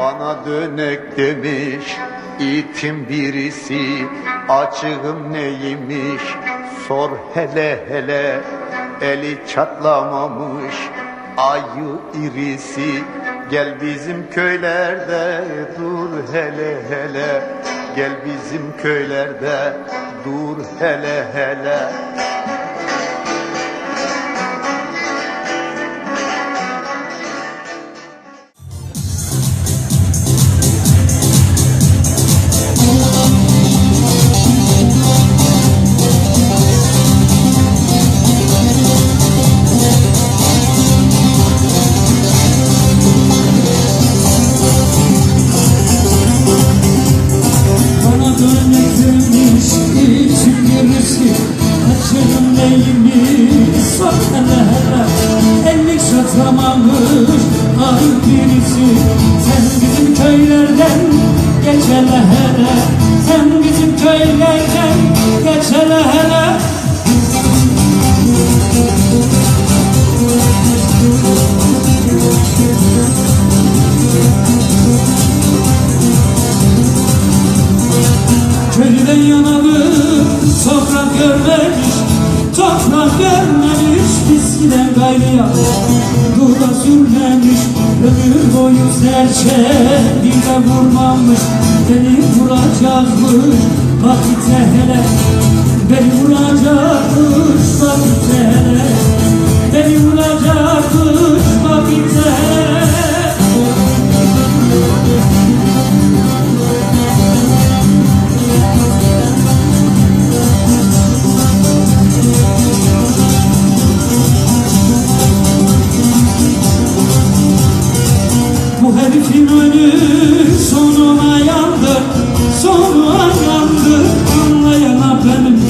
Bana dönek demiş itin birisi, açığım neymiş sor hele hele. Eli çatlamamış ayı irisi, gel bizim köylerde dur hele hele. Gel bizim köylerde dur hele hele. Açığım neymiş sor hele hele. Ellik şatlamamış ay birisi, sen bizim köylerden geç hele hele. Sen bizim köylerden geç hele hele. Köyden yanalı toprak görmemiş, toprak görmemiş. Biskiden gayrıya dura sürmemiş, ömür boyu serçe dile vurmamış. Beni vuracakmış vakitte hele, beni vuracakmış vakitte hele, beni vuracakmış vakitte hele. Bu herifin önü sonuna yandı, sonuna yandı. Anlayana benim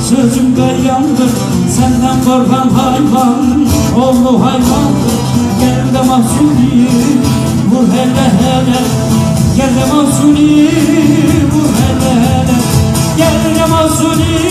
sözümde yandı. Senden korkan hayvan, oğlu hayvandır. Gel de Mahsuni vur hele hele. Gel de Mahsuni vur hele hele. Gel de Mahsuni